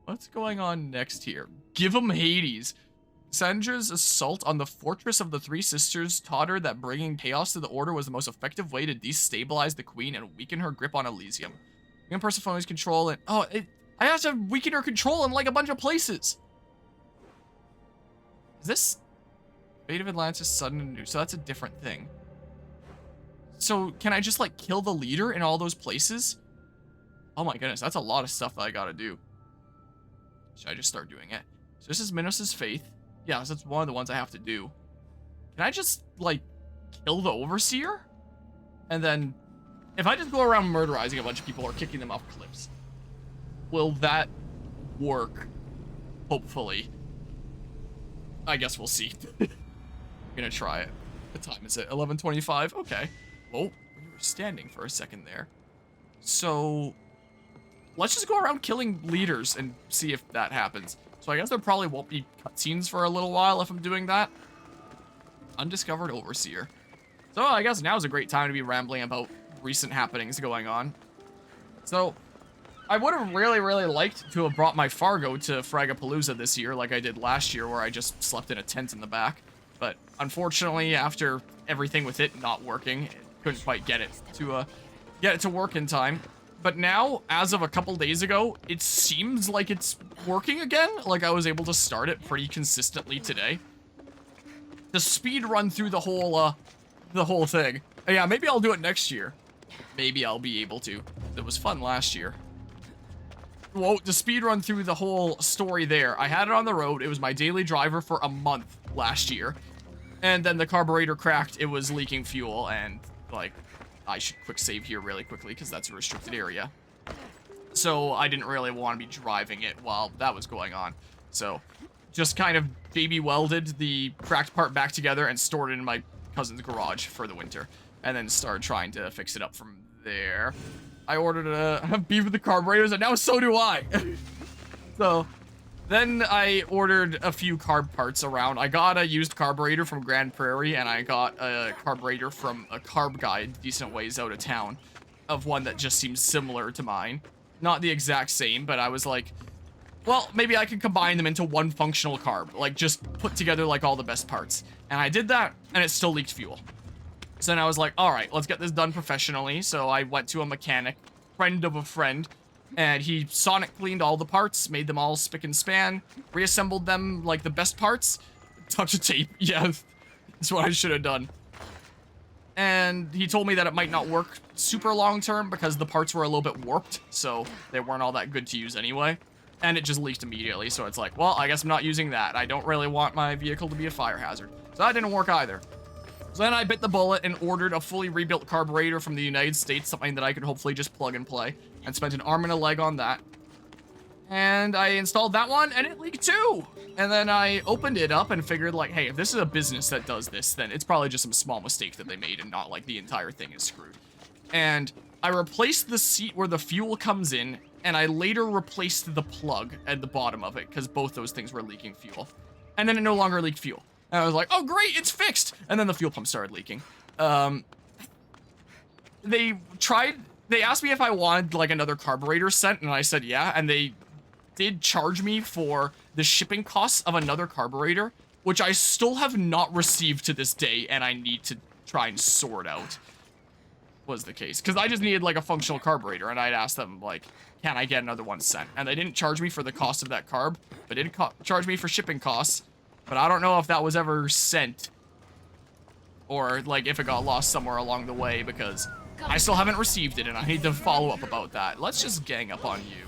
What's going on next here? Give him Hades. Sandra's assault on the Fortress of the Three Sisters taught her that bringing chaos to the Order was the most effective way to destabilize the Queen and weaken her grip on Elysium. Weaken Persephone's control and... Oh, I have to weaken her control in, like, a bunch of places. Is this... Fate of Atlantis, sudden and new. So that's a different thing. So, can I just, like, kill the leader in all those places? Oh my goodness, that's a lot of stuff that I gotta do. Should I just start doing it? So this is Minos' Faith. Yeah, so that's one of the ones I have to do. Can I just, like, kill the Overseer? And then, if I just go around murderizing a bunch of people or kicking them off cliffs, will that work? Hopefully. I guess we'll see. I'm gonna try it. What time is it? 11:25? Okay. Whoa, we were standing for a second there. So, let's just go around killing leaders and see if that happens. So I guess there probably won't be cutscenes for a little while if I'm doing that. Undiscovered Overseer. So I guess now is a great time to be rambling about recent happenings going on. So, I would have really, really liked to have brought my Fargo to Fragapalooza this year like I did last year where I just slept in a tent in the back. But unfortunately, after everything with it not working, couldn't quite get it to work in time. But now, as of a couple days ago, it seems like it's working again. Like I was able to start it pretty consistently today. The speed run through the whole thing. Yeah, maybe I'll do it next year. Maybe I'll be able to. It was fun last year. Whoa, the speed run through the whole story there. I had it on the road. It was my daily driver for a month last year. And then the carburetor cracked. It was leaking fuel and, like, I should quick save here really quickly because that's a restricted area. So I didn't really want to be driving it while that was going on. So just kind of baby welded the cracked part back together and stored it in my cousin's garage for the winter. And then started trying to fix it up from there. I ordered a beef with the carburetors and now so do I. So then I ordered a few carb parts around. I got a used carburetor from Grand Prairie, and I got a carburetor from a carb guy decent ways out of town, of one that just seems similar to mine. Not the exact same, but I was like, well, maybe I could combine them into one functional carb, like just put together like all the best parts. And I did that, and it still leaked fuel. So then I was like, all right, let's get this done professionally. So I went to a mechanic, friend of a friend, and he sonic cleaned all the parts, made them all spick and span, reassembled them like the best parts. Touch of tape, yeah, that's what I should have done. And he told me that it might not work super long term because the parts were a little bit warped, so they weren't all that good to use anyway. And it just leaked immediately, so it's like, well, I guess I'm not using that. I don't really want my vehicle to be a fire hazard. So that didn't work either. So then I bit the bullet and ordered a fully rebuilt carburetor from the United States, something that I could hopefully just plug and play, and spent an arm and a leg on that. And I installed that one, and it leaked too! And then I opened it up and figured, like, hey, if this is a business that does this, then it's probably just some small mistake that they made and not, like, the entire thing is screwed. And I replaced the seat where the fuel comes in, and I later replaced the plug at the bottom of it, because both those things were leaking fuel. And then it no longer leaked fuel. And I was like, oh great, it's fixed! And then the fuel pump started leaking. They asked me if I wanted, like, another carburetor sent, and I said yeah, and they did charge me for the shipping costs of another carburetor, which I still have not received to this day, and I need to try and sort out was the case. Because I just needed, like, a functional carburetor, and I'd asked them, like, can I get another one sent? And they didn't charge me for the cost of that carb, but they did charge me for shipping costs. But I don't know if that was ever sent, or, like, if it got lost somewhere along the way, because I still haven't received it, and I need to follow up about that. Let's just gang up on you.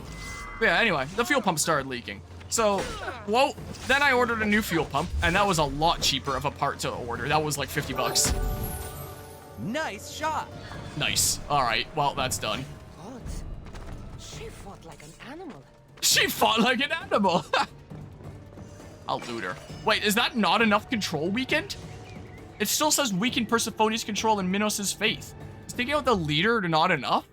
But yeah, anyway, the fuel pump started leaking. So, whoa, then I ordered a new fuel pump, and that was a lot cheaper of a part to order. That was like 50 bucks. Nice shot. Nice. All right, well, that's done. God, she fought like an animal. She fought like an animal. I'll loot her. Wait, is that not enough control weakened? It still says weaken Persephone's control and Minos' faith. Is taking out the leader not enough?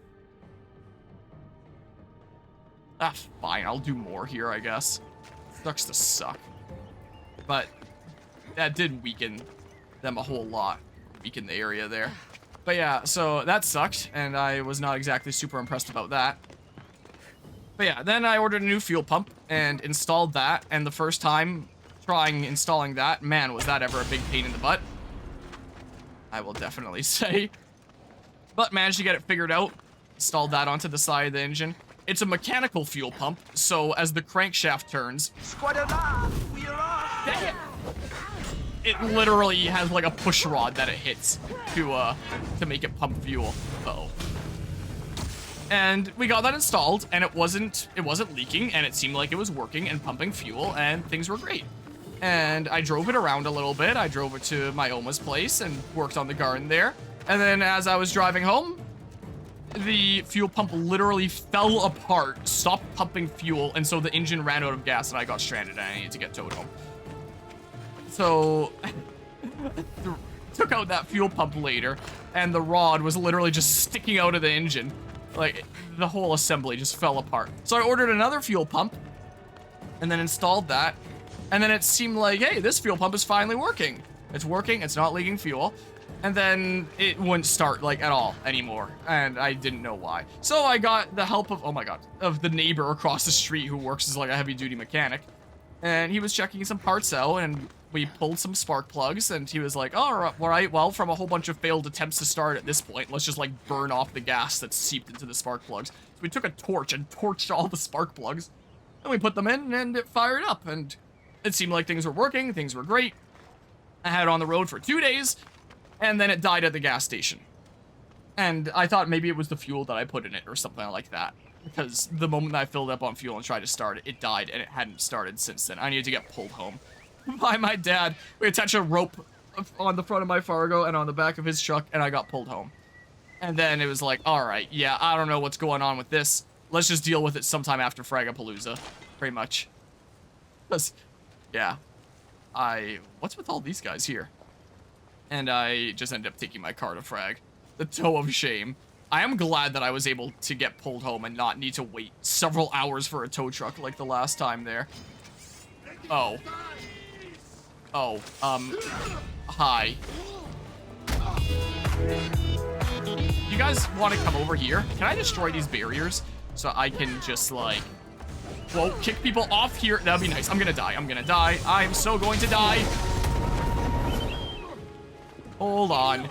Ah, fine. I'll do more here, I guess. Sucks to suck. But that did weaken them a whole lot. Weaken the area there. But yeah, so that sucked, and I was not exactly super impressed about that. But yeah, then I ordered a new fuel pump and installed that. And the first time trying installing that, man, was that ever a big pain in the butt. I will definitely say. But managed to get it figured out. Installed that onto the side of the engine. It's a mechanical fuel pump, so as the crankshaft turns, dang it, it literally has like a push rod that it hits to make it pump fuel. Uh-oh. And we got that installed, and it wasn't leaking, and it seemed like it was working and pumping fuel, and things were great. And I drove it around a little bit. I drove it to my Oma's place and worked on the garden there. And then as I was driving home, the fuel pump literally fell apart, stopped pumping fuel, and so the engine ran out of gas, and I got stranded, and I needed to get towed home. So, took out that fuel pump later, and the rod was literally just sticking out of the engine. Like, the whole assembly just fell apart. So I ordered another fuel pump, and then installed that, and then it seemed like, hey, this fuel pump is finally working. It's working, it's not leaking fuel. And then it wouldn't start, like, at all anymore, and I didn't know why. So I got the help of, oh my god, of the neighbor across the street who works as, like, a heavy-duty mechanic. And he was checking some parts out, and we pulled some spark plugs, and he was like, all right, well, from a whole bunch of failed attempts to start at this point, let's just, like, burn off the gas that's seeped into the spark plugs. So we took a torch and torched all the spark plugs, and we put them in, and it fired up, and it seemed like things were working, things were great. I had it on the road for 2 days, and then it died at the gas station. And I thought maybe it was the fuel that I put in it or something like that. Because the moment I filled up on fuel and tried to start it, it died and it hadn't started since then. I needed to get pulled home by my dad. We attached a rope on the front of my Fargo and on the back of his truck, and I got pulled home. And then it was like, alright, yeah, I don't know what's going on with this. Let's just deal with it sometime after Fragapalooza. Pretty much. Because, yeah. What's with all these guys here? And I just ended up taking my car to Frag. The toe of shame. I am glad that I was able to get pulled home and not need to wait several hours for a tow truck like the last time there. Oh. Oh, hi. You guys want to come over here? Can I destroy these barriers so I can just, like, whoa, kick people off here? That'd be nice. I'm gonna die. I'm gonna die. I'm so going to die. Hold on.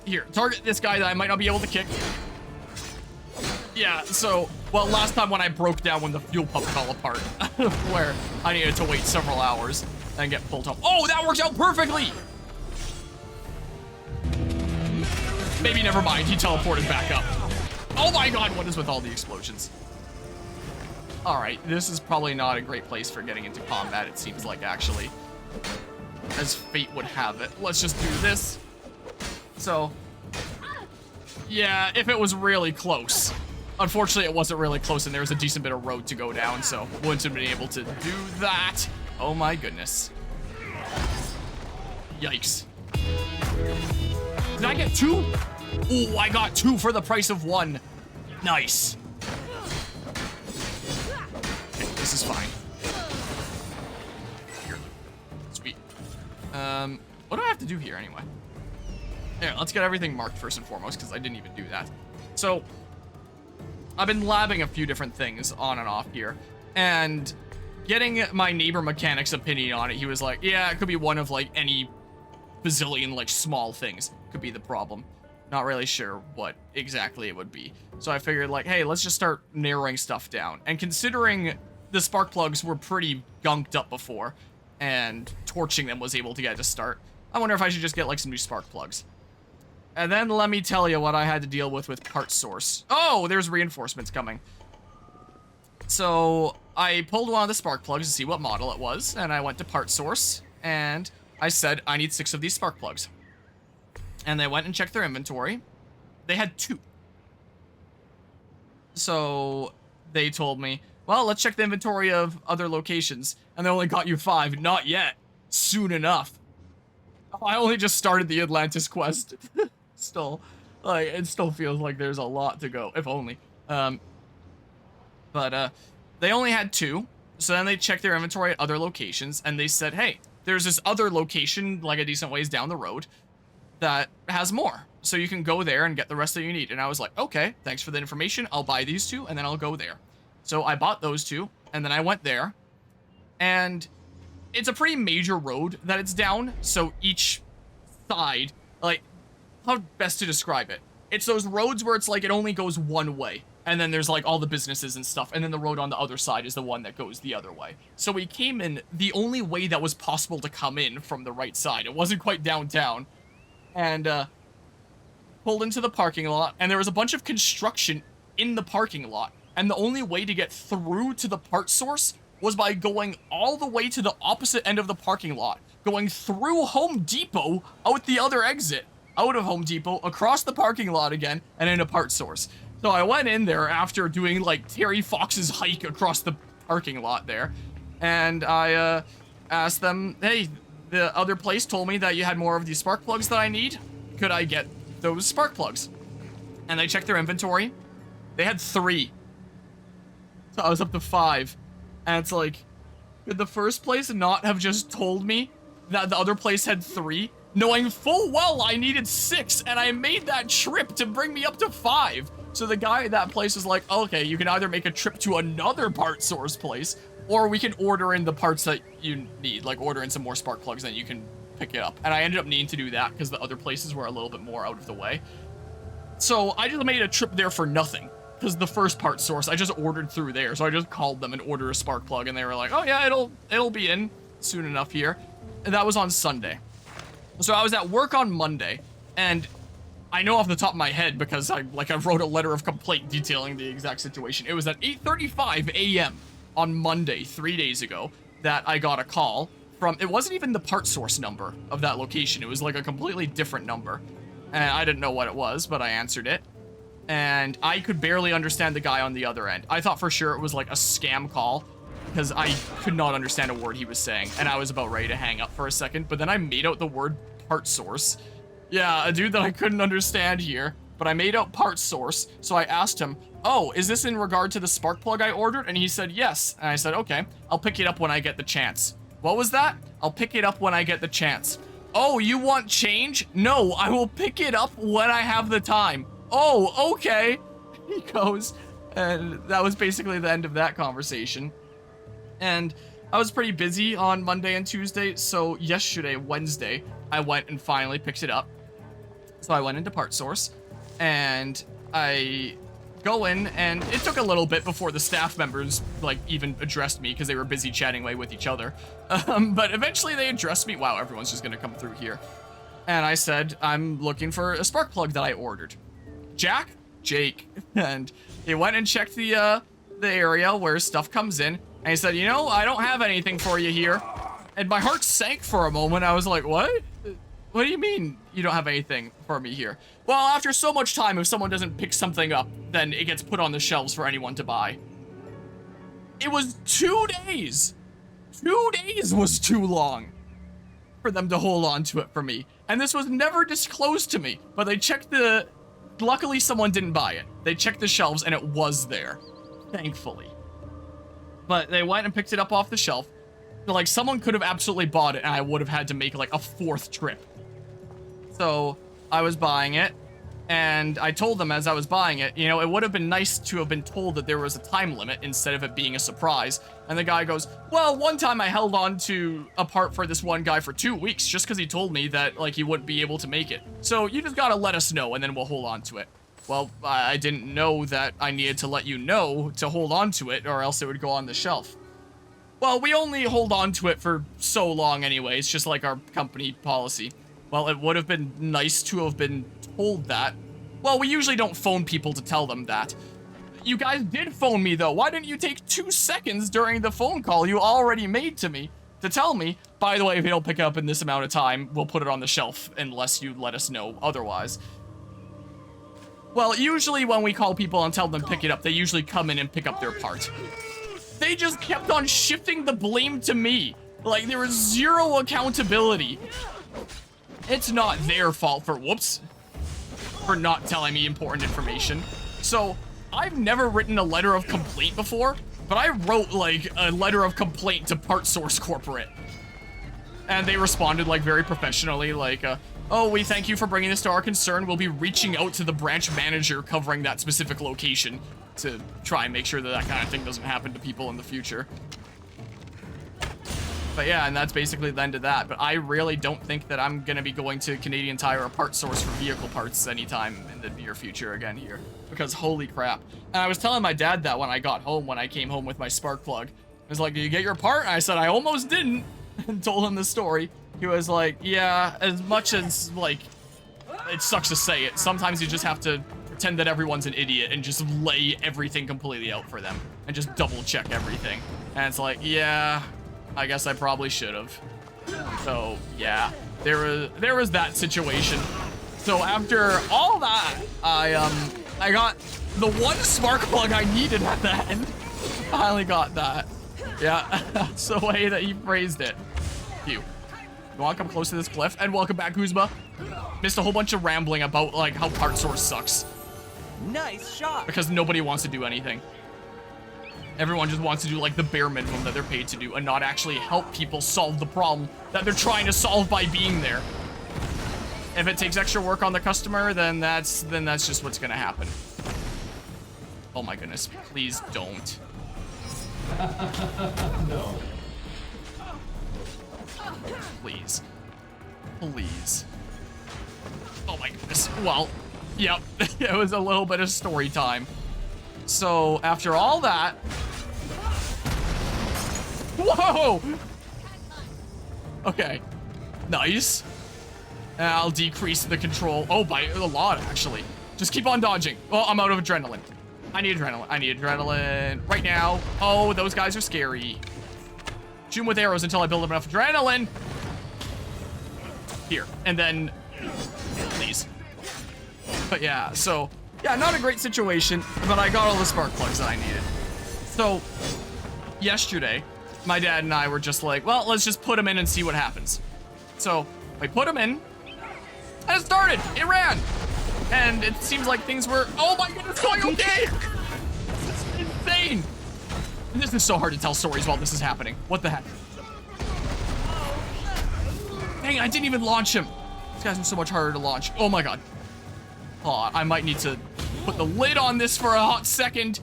Here, target this guy that I might not be able to kick. Yeah, so, well, last time when I broke down when the fuel pump fell apart, where I needed to wait several hours and get pulled home. Oh, that worked out perfectly! Maybe never mind, he teleported back up. Oh my god, what is with all the explosions? Alright, this is probably not a great place for getting into combat, it seems like, actually. As fate would have it. Let's just do this. So, yeah, if it was really close. Unfortunately, it wasn't really close, and there was a decent bit of road to go down, so wouldn't have been able to do that. Oh my goodness. Yikes. Did I get 2? Ooh, I got 2 for the price of 1. Nice. Okay, this is fine. Here. Sweet. What do I have to do here anyway? Here, let's get everything marked first and foremost, because I didn't even do that. So, I've been labbing a few different things on and off here, and getting my neighbor mechanic's opinion on it, he was like, yeah, it could be one of, like, any bazillion, like, small things could be the problem. Not really sure what exactly it would be. So I figured, like, hey, let's just start narrowing stuff down. And considering the spark plugs were pretty gunked up before, and torching them was able to get it to start, I wonder if I should just get, like, some new spark plugs. And then let me tell you what I had to deal with part source. Oh, there's reinforcements coming. So I pulled one of the spark plugs to see what model it was, and I went to part source, and I said, I need 6 of these spark plugs. And they went and checked their inventory. They had 2. So they told me, well, let's check the inventory of other locations. And they only got you 5. Not yet. Soon enough. I only just started the Atlantis quest. Still, like, it still feels like there's a lot to go, if only. But they only had 2, so then they checked their inventory at other locations, and they said, hey, there's this other location, like a decent ways down the road, that has more. So you can go there and get the rest that you need. And I was like, okay, thanks for the information. I'll buy these two and then I'll go there. So I bought those two and then I went there. And it's a pretty major road that it's down. So each side, like, how best to describe it? It's those roads where it's like it only goes one way. And then there's like all the businesses and stuff. And then the road on the other side is the one that goes the other way. So we came in the only way that was possible to come in from the right side. It wasn't quite downtown. And, pulled into the parking lot, and there was a bunch of construction in the parking lot, and the only way to get through to the part source was by going all the way to the opposite end of the parking lot, going through Home Depot, out the other exit, out of Home Depot, across the parking lot again, and in a part source. So I went in there after doing, like, Terry Fox's hike across the parking lot there, and I, asked them, hey, the other place told me that you had more of these spark plugs that I need. Could I get those spark plugs? And they checked their inventory. They had 3. So I was up to 5. And it's like, could the first place not have just told me that the other place had 3, knowing full well I needed 6, and I made that trip to bring me up to 5? So the guy at that place was like, okay, you can either make a trip to another part source place, or we can order in the parts that you need, like order in some more spark plugs, then you can pick it up. And I ended up needing to do that because the other places were a little bit more out of the way. So I just made a trip there for nothing, because the first part source I just ordered through there. So I just called them and ordered a spark plug, and they were like, oh yeah, it'll be in soon enough here. And that was on Sunday. So I was at work on Monday, and I know off the top of my head because I wrote a letter of complaint detailing the exact situation. It was at 8:35 a.m. on Monday 3 days ago that I got a call from, it wasn't even the part source number of that location. It was like a completely different number. And I didn't know what it was, but I answered it. And I could barely understand the guy on the other end. I thought for sure it was like a scam call because I could not understand a word he was saying. And I was about ready to hang up for a second, but then I made out the word part source. Yeah, a dude that I couldn't understand here, but I made out part source. So I asked him, oh, is this in regard to the spark plug I ordered? And he said, yes. And I said, okay, I'll pick it up when I get the chance. What was that? I'll pick it up when I get the chance. Oh, you want change? No, I will pick it up when I have the time. Oh, okay. He goes, and that was basically the end of that conversation. And I was pretty busy on Monday and Tuesday, so yesterday, Wednesday, I went and finally picked it up. So I went into Part Source, and I go in, and it took a little bit before the staff members, like, even addressed me, because they were busy chatting away with each other. But eventually they addressed me. Wow, everyone's just gonna come through here. And I said, I'm looking for a spark plug that I ordered. Jack? Jake. And he went and checked the area where stuff comes in, and he said, you know, I don't have anything for you here. And my heart sank for a moment. I was like, what? What do you mean you don't have anything for me here? Well, after so much time, if someone doesn't pick something up, then it gets put on the shelves for anyone to buy. It was 2 days. 2 days was too long for them to hold on to it for me. And this was never disclosed to me, but they checked the... Luckily, someone didn't buy it. They checked the shelves and it was there, thankfully. But they went and picked it up off the shelf. Like, someone could have absolutely bought it and I would have had to make like a 4th trip. So I was buying it, and I told them as I was buying it, you know, it would have been nice to have been told that there was a time limit instead of it being a surprise. And the guy goes, well, one time I held on to a part for this one guy for 2 weeks just because he told me that, like, he wouldn't be able to make it. So you just gotta let us know and then we'll hold on to it. Well, I didn't know that I needed to let you know to hold on to it or else it would go on the shelf. Well, we only hold on to it for so long anyway. It's just like our company policy. Well, it would have been nice to have been told that. Well, we usually don't phone people to tell them that. You guys did phone me, though. Why didn't you take 2 seconds during the phone call you already made to me to tell me, by the way, if you don't pick it up in this amount of time, we'll put it on the shelf unless you let us know otherwise. Well, usually when we call people and tell them to pick it up, they usually come in and pick up their part. They just kept on shifting the blame to me. Like, there was zero accountability. It's not their fault for, whoops, for not telling me important information. So, I've never written a letter of complaint before, but I wrote, like, a letter of complaint to Part Source Corporate. And they responded, like, very professionally, like, Oh, we thank you for bringing this to our concern. We'll be reaching out to the branch manager covering that specific location to try and make sure that that kind of thing doesn't happen to people in the future. But yeah, and that's basically the end of that. But I really don't think that I'm going to be going to Canadian Tire or Part Source for vehicle parts anytime in the near future again here. Because holy crap. And I was telling my dad that when I got home, when I came home with my spark plug. I was like, did you get your part? And I said, I almost didn't. And told him the story. He was like, yeah, as much as, like, it sucks to say it, sometimes you just have to pretend that everyone's an idiot and just lay everything completely out for them. And just double check everything. And it's like, yeah, I guess I probably should have. So, yeah, there was that situation. So after all that, I got the one spark plug I needed at the end. Finally got that. Yeah, that's the way that he phrased it. You want to come close to this cliff? And welcome back, Kuzma. Missed a whole bunch of rambling about, like, how Part Source sucks. Nice shot. Because nobody wants to do anything. Everyone just wants to do, like, the bare minimum that they're paid to do and not actually help people solve the problem that they're trying to solve by being there. If it takes extra work on the customer, then that's just what's gonna happen. Oh my goodness, please don't. No. Please. Please. Oh my goodness. Well, yep. It was a little bit of story time. So, after all that... Whoa! Okay. Nice. And I'll decrease the control. Oh, by a lot, actually. Just keep on dodging. Oh, I'm out of adrenaline. I need adrenaline. I need adrenaline right now. Oh, those guys are scary. Shoot 'em with arrows until I build up enough adrenaline. Here. And then... Please. But yeah, so... Yeah, not a great situation, but I got all the spark plugs that I needed. So, yesterday, my dad and I were just like, well, let's just put them in and see what happens. So, we put them in, and it started. It ran. And it seems like things were, oh my goodness, going okay. This is insane. And this is so hard to tell stories while this is happening. What the heck? Dang it, I didn't even launch him. This guy's so much harder to launch. Oh my god. Oh, I might need to put the lid on this for a hot second.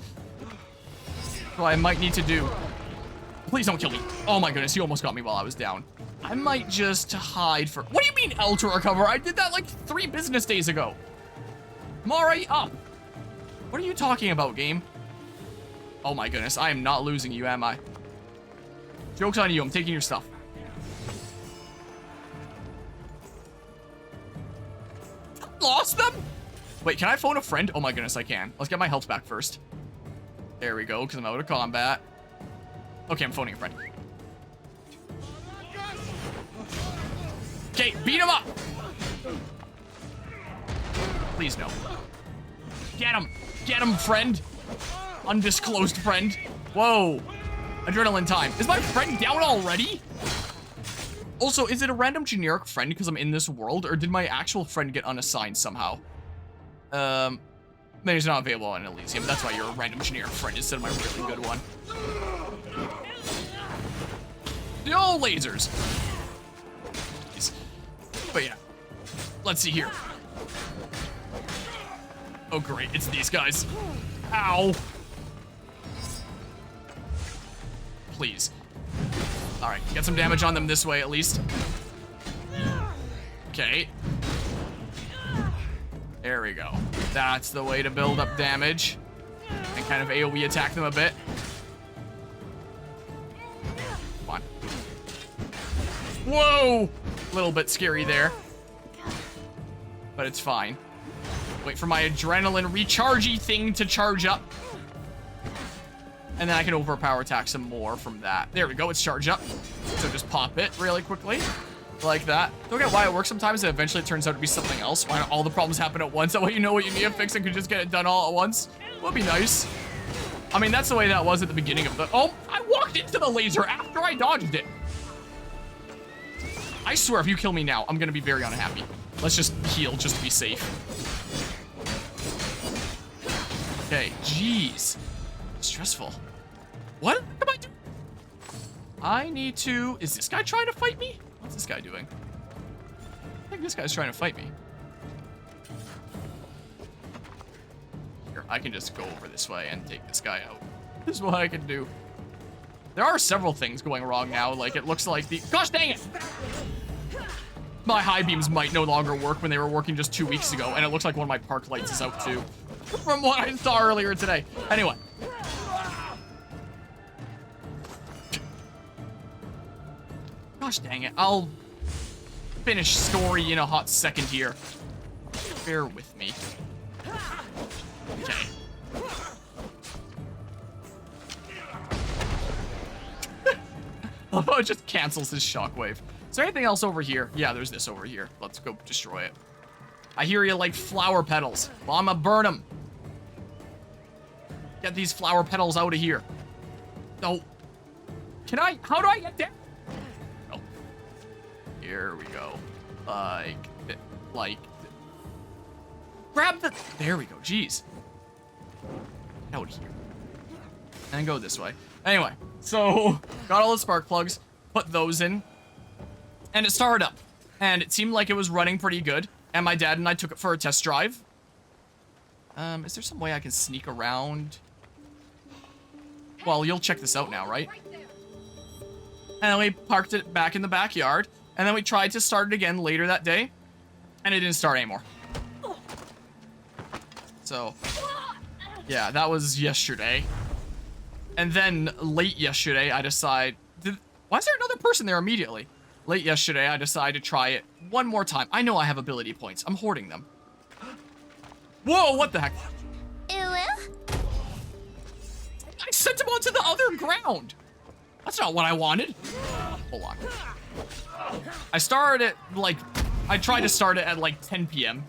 What I might need to do. Please don't kill me. Oh my goodness, you almost got me while I was down. I might just hide for... What do you mean L to recover? I did that like 3 business days ago. I'm already up. What are you talking about, game? Oh my goodness, I am not losing you, am I? Joke's on you, I'm taking your stuff. Lost them? Wait, can I phone a friend? Oh my goodness, I can. Let's get my health back first. There we go, because I'm out of combat. Okay, I'm phoning a friend. Okay, beat him up! Please, no. Get him! Get him, friend! Undisclosed friend. Whoa. Adrenaline time. Is my friend down already? Also, is it a random generic friend because I'm in this world, or did my actual friend get unassigned somehow? Maybe he's not available on Elysium. That's why you're a random generic friend instead of my really good one. No lasers. But yeah, let's see here. Oh great, it's these guys. Ow. Please. All right, get some damage on them this way at least. Okay. There we go. That's the way to build up damage and kind of AoE attack them a bit. Come on. Whoa! A little bit scary there. But it's fine. Wait for my adrenaline rechargey thing to charge up. And then I can overpower attack some more from that. There we go, it's charged up. So just pop it really quickly. Like that. Don't get why it works sometimes and eventually it turns out to be something else. Why not all the problems happen at once? That way you know what you need to fix and can just get it done all at once. Would be nice. I mean, that's the way that was at the beginning of the... Oh, I walked into the laser after I dodged it. I swear, if you kill me now, I'm gonna be very unhappy. Let's just heal just to be safe. Okay, jeez. Stressful. What am I doing? I need to... Is this guy trying to fight me? What's this guy doing? I think this guy's trying to fight me. Here, I can just go over this way and take this guy out. This is what I can do. There are several things going wrong now. Like, it looks like the... Gosh dang it! My high beams might no longer work when they were working just 2 weeks ago, and it looks like one of my park lights is out too. From what I saw earlier today. Anyway. Gosh dang it. I'll finish story in a hot second here. Bear with me. Okay. Although it just cancels his shockwave. Is there anything else over here? Yeah, there's this over here. Let's go destroy it. I hear you like flower petals. Well, I'ma burn them. Get these flower petals out of here. No. Can I? How do I get there? Oh. Here we go. Like. Grab the. There we go. Jeez. Out here. And go this way. Anyway, so got all the spark plugs, put those in, and it started up. And it seemed like it was running pretty good. And my dad and I took it for a test drive. Is there some way I can sneak around? Well, you'll check this out now, right? And then we parked it back in the backyard. And then we tried to start it again later that day. And it didn't start anymore. So, yeah, that was yesterday. And then late yesterday, I decided... Why is there another person there immediately? Late yesterday, I decided to try it one more time. I know I have ability points. I'm hoarding them. Whoa, what the heck? I sent him onto the other ground. That's not what I wanted. Hold on. I started it, like... I tried to start it at, like, 10 p.m.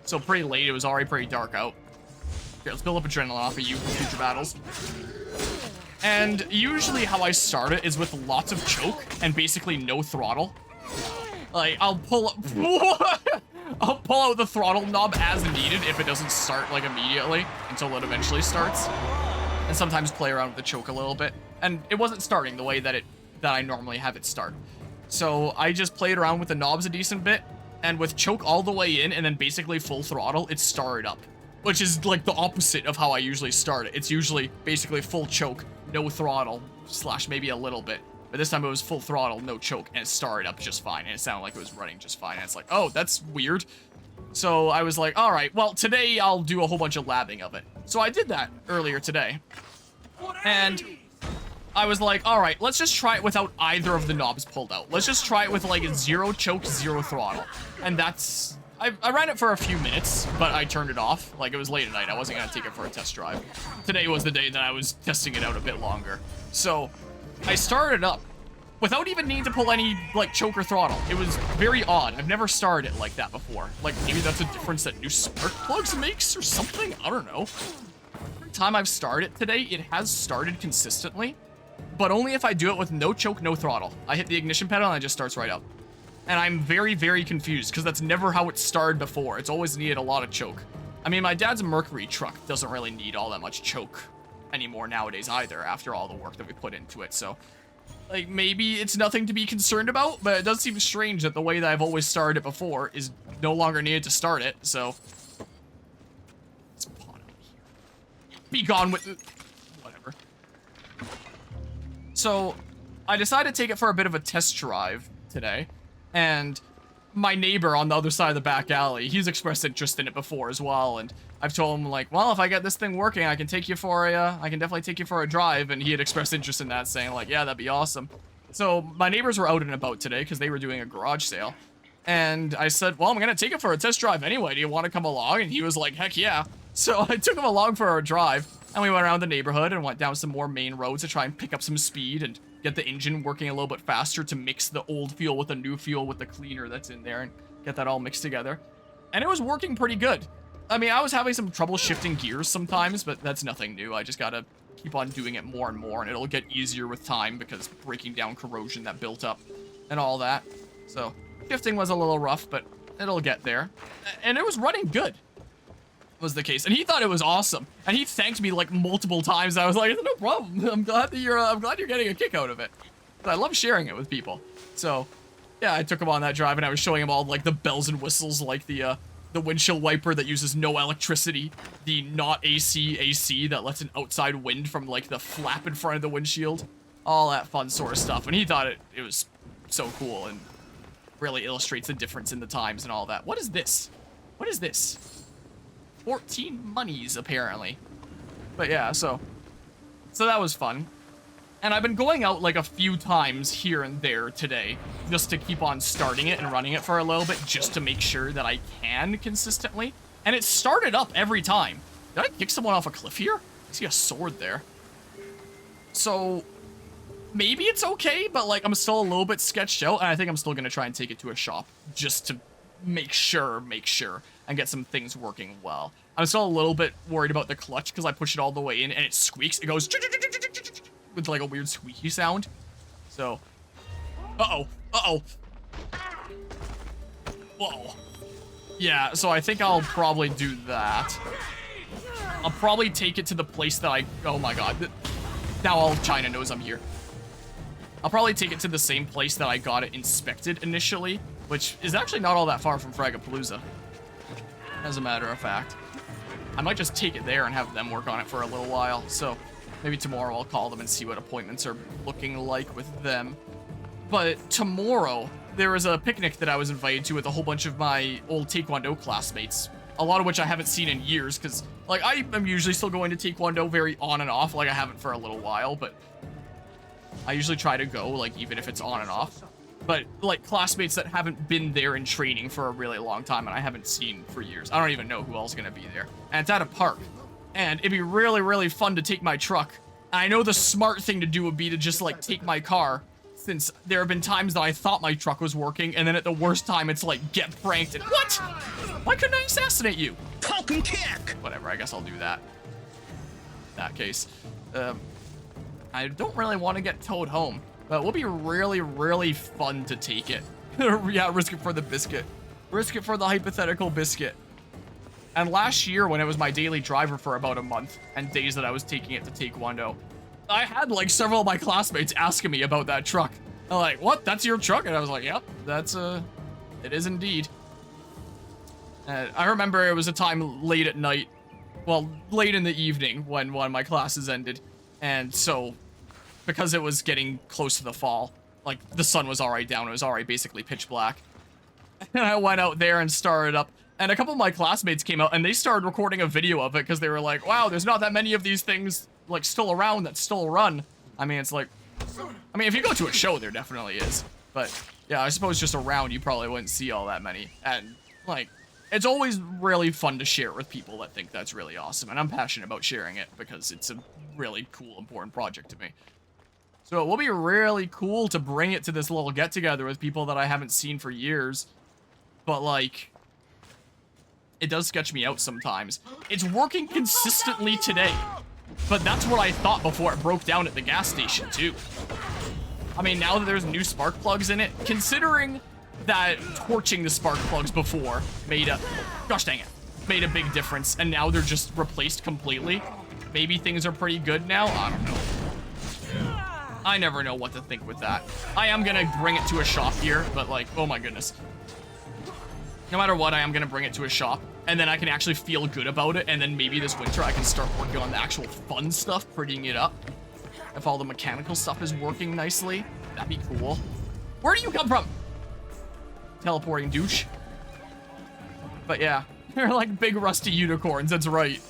So pretty late. It was already pretty dark out. Okay, let's build up adrenaline off of you for future battles. And usually how I start it is with lots of choke and basically no throttle. Like, I'll pull out the throttle knob as needed if it doesn't start, like, immediately until it eventually starts. And sometimes play around with the choke a little bit. And it wasn't starting the way that I normally have it start. So I just played around with the knobs a decent bit, and with choke all the way in and then basically full throttle, it started up. Which is, like, the opposite of how I usually start it. It's usually basically full choke, no throttle, / maybe a little bit. But this time it was full throttle, no choke, and it started up just fine. And it sounded like it was running just fine. And it's like, oh, that's weird. So I was like, all right, well, today I'll do a whole bunch of labbing of it. So I did that earlier today. And I was like, all right, let's just try it without either of the knobs pulled out. Let's just try it with, like, 0 choke, 0 throttle. And that's... I ran it for a few minutes, but I turned it off. Like, it was late at night. I wasn't going to take it for a test drive. Today was the day that I was testing it out a bit longer. So, I started up without even needing to pull any, like, choke or throttle. It was very odd. I've never started it like that before. Like, maybe that's a difference that new spark plugs makes or something? I don't know. Every time I've started today, it has started consistently, but only if I do it with no choke, no throttle. I hit the ignition pedal and it just starts right up. And I'm very, very confused because that's never how it started before. It's always needed a lot of choke. I mean, my dad's Mercury truck doesn't really need all that much choke anymore nowadays either after all the work that we put into it. So, like, maybe it's nothing to be concerned about, but it does seem strange that the way that I've always started it before is no longer needed to start it. So, let's pawn out here. Be gone with... Whatever. So, I decided to take it for a bit of a test drive today. And my neighbor on the other side of the back alley, he's expressed interest in it before as well. And I've told him, like, well, if I get this thing working, I can definitely take you for a drive. And he had expressed interest in that, saying, like, yeah, that'd be awesome. So my neighbors were out and about today because they were doing a garage sale. And I said, well, I'm going to take it for a test drive anyway. Do you want to come along? And he was like, heck yeah. So I took him along for a drive. And we went around the neighborhood and went down some more main roads to try and pick up some speed and get the engine working a little bit faster to mix the old fuel with the new fuel with the cleaner that's in there and get that all mixed together. And it was working pretty good. I mean, I was having some trouble shifting gears sometimes, but that's nothing new. I just gotta keep on doing it more and more, and it'll get easier with time because breaking down corrosion that built up and all that. So, shifting was a little rough, but it'll get there. And it was running good. Was the case, and he thought it was awesome, and he thanked me like multiple times. I was like, no problem. I'm glad that I'm glad you're getting a kick out of it. But I love sharing it with people. So Yeah, I took him on that drive, and I was showing him all, like, the bells and whistles, like the windshield wiper that uses no electricity, the not AC that lets an outside wind from, like, the flap in front of the windshield, all that fun sort of stuff, and he thought it was so cool, and really illustrates the difference in the times and all that. What is this? What is this? 14 monies, apparently. But yeah, so that was fun. And I've been going out like a few times here and there today, just to keep on starting it and running it for a little bit, just to make sure that I can consistently. And it started up every time. Did I kick someone off a cliff here? I see a sword there. So maybe it's okay, but like I'm still a little bit sketched out, and I think I'm still gonna try and take it to a shop just to make sure, and get some things working well. I'm still a little bit worried about the clutch because I push it all the way in and it squeaks. It goes with like a weird squeaky sound. So, uh-oh. Whoa. Yeah, so I think I'll probably do that. I'll probably take it to the place that oh my god. Now all of China knows I'm here. I'll probably take it to the same place that I got it inspected initially, which is actually not all that far from Fragapalooza, as a matter of fact. I might just take it there and have them work on it for a little while, so maybe tomorrow I'll call them and see what appointments are looking like with them. But tomorrow, there was a picnic that I was invited to with a whole bunch of my old Taekwondo classmates, a lot of which I haven't seen in years, because, like, I am usually still going to Taekwondo very on and off, like I haven't for a little while, but I usually try to go, like, even if it's on and off. But, like, classmates that haven't been there in training for a really long time and I haven't seen for years. I don't even know who else is going to be there. And it's at a park. And it'd be really, really fun to take my truck. And I know the smart thing to do would be to just, like, take my car, since there have been times that I thought my truck was working, and then at the worst time, it's like, get pranked, and what? Why couldn't I assassinate you? Poke and kick! Whatever, I guess I'll do that. In that case. I don't really want to get towed home, but it will be really, really fun to take it. Yeah, risk it for the biscuit. Risk it for the hypothetical biscuit. And last year, when it was my daily driver for about a month, and days that I was taking it to Taekwondo, I had, like, several of my classmates asking me about that truck. They're like, what, that's your truck? And I was like, yep, that's, it is indeed. I remember it was a time late at night, well, late in the evening when one of my classes ended. And so, because it was getting close to the fall, like, the sun was already down, it was already basically pitch black. And I went out there and started up, and a couple of my classmates came out, and they started recording a video of it, because they were like, wow, there's not that many of these things, like, still around that still run. I mean, it's like, I mean, if you go to a show, there definitely is. But, yeah, I suppose just around, you probably wouldn't see all that many. And, like, it's always really fun to share it with people that think that's really awesome, and I'm passionate about sharing it, because it's a really cool, important project to me. So it will be really cool to bring it to this little get-together with people that I haven't seen for years. But, like, it does sketch me out sometimes. It's working consistently today. But that's what I thought before it broke down at the gas station, too. I mean, now that there's new spark plugs in it, considering that torching the spark plugs before made a... Gosh dang it. Made a big difference, and now they're just replaced completely. Maybe things are pretty good now? I don't know. I never know what to think with that. I am gonna bring it to a shop here, but, like, oh my goodness. No matter what, I am gonna bring it to a shop, and then I can actually feel good about it, and then maybe this winter I can start working on the actual fun stuff, prettying it up. If all the mechanical stuff is working nicely, that'd be cool. Where do you come from? Teleporting douche. But yeah, they're like big rusty unicorns, that's right.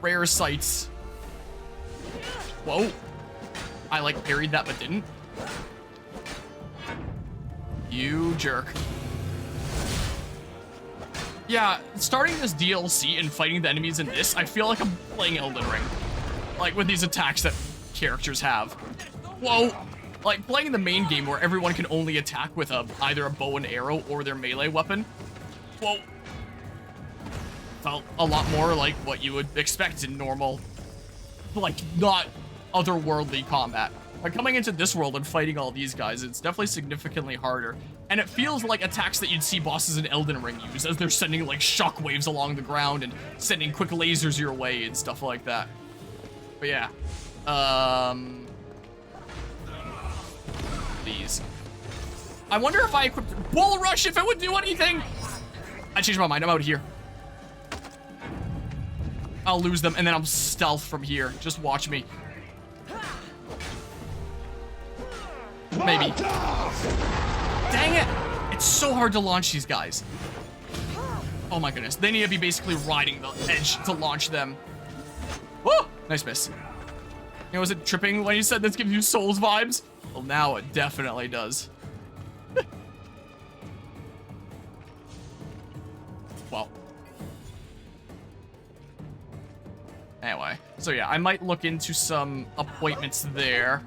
Rare sights. Whoa. I, like, parried that but didn't. You jerk. Yeah, starting this DLC and fighting the enemies in this, I feel like I'm playing Elden Ring. Like, with these attacks that characters have. Whoa! Like, playing the main game where everyone can only attack with either a bow and arrow or their melee weapon. Whoa! Felt a lot more like what you would expect in normal, like, not otherworldly combat. But coming into this world and fighting all these guys, it's definitely significantly harder. And it feels like attacks that you'd see bosses in Elden Ring use, as they're sending, like, shockwaves along the ground and sending quick lasers your way and stuff like that. But yeah. Please. I wonder if I equipped Bull Rush, if it would do anything. I changed my mind. I'm out of here. I'll lose them, and then I'll stealth from here. Just watch me. Maybe. Dang it. It's so hard to launch these guys. Oh my goodness. They need to be basically riding the edge to launch them. Woo! Nice miss. You know, was it tripping when you said this gives you Souls vibes? Well, now it definitely does. Well. Anyway. So yeah, I might look into some appointments there.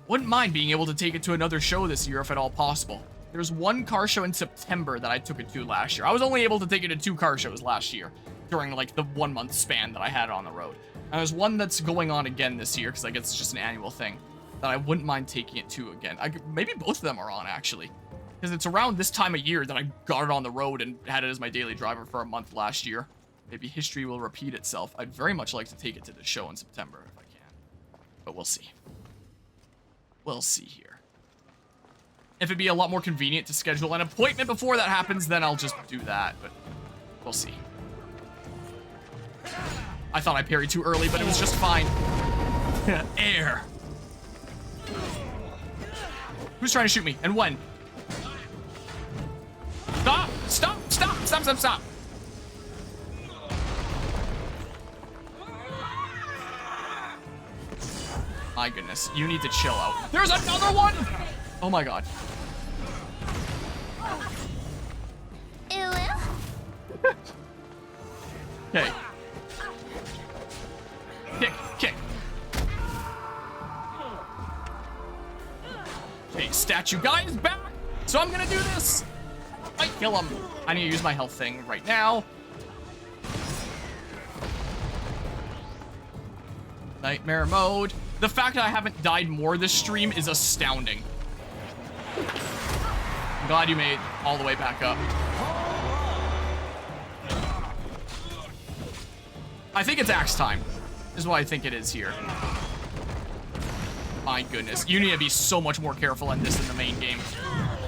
Wouldn't mind being able to take it to another show this year if at all possible. There's one car show in September that I took it to last year. I was only able to take it to 2 car shows last year during like the 1-month span that I had on the road. And there's one that's going on again this year because I guess it's just an annual thing that I wouldn't mind taking it to again. Maybe both of them are on actually, because it's around this time of year that I got it on the road and had it as my daily driver for a month last year. Maybe history will repeat itself. I'd very much like to take it to the show in September if I can, but we'll see. We'll see here. If it'd be a lot more convenient to schedule an appointment before that happens, then I'll just do that, but we'll see. I thought I parried too early, but it was just fine. Air. Who's trying to shoot me, and when? Stop! Stop! Stop! Stop! Stop! Stop! My goodness, you need to chill out. There's another one! Oh my god. Okay. Kick, kick. Okay, statue guy is back, so I'm gonna do this. I kill him. I need to use my health thing right now. Nightmare mode. The fact that I haven't died more this stream is astounding. I'm glad you made it all the way back up. I think it's axe time, is what I think it is here. My goodness, you need to be so much more careful in this in the main game.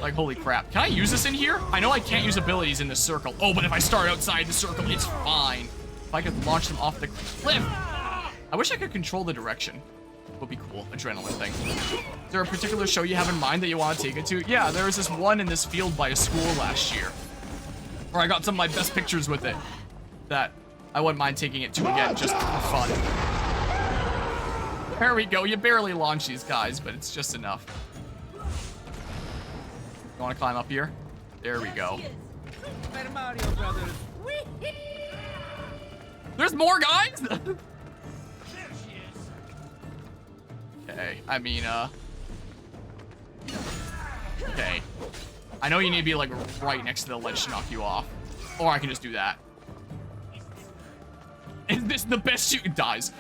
Like, holy crap. Can I use this in here? I know I can't use abilities in this circle. Oh, but if I start outside the circle, it's fine. If I could launch them off the cliff. I wish I could control the direction. Would be cool. Adrenaline thing. Is there a particular show you have in mind that you want to take it to? Yeah, there was this one in this field by a school last year where I got some of my best pictures with it that I wouldn't mind taking it to again just for fun. There we go. You barely launch these guys, but it's just enough. You want to climb up here? There we go. There's more guys? Okay, I mean, okay. I know you need to be, like, right next to the ledge to knock you off. Or I can just do that. Is this the best shoot? It dies.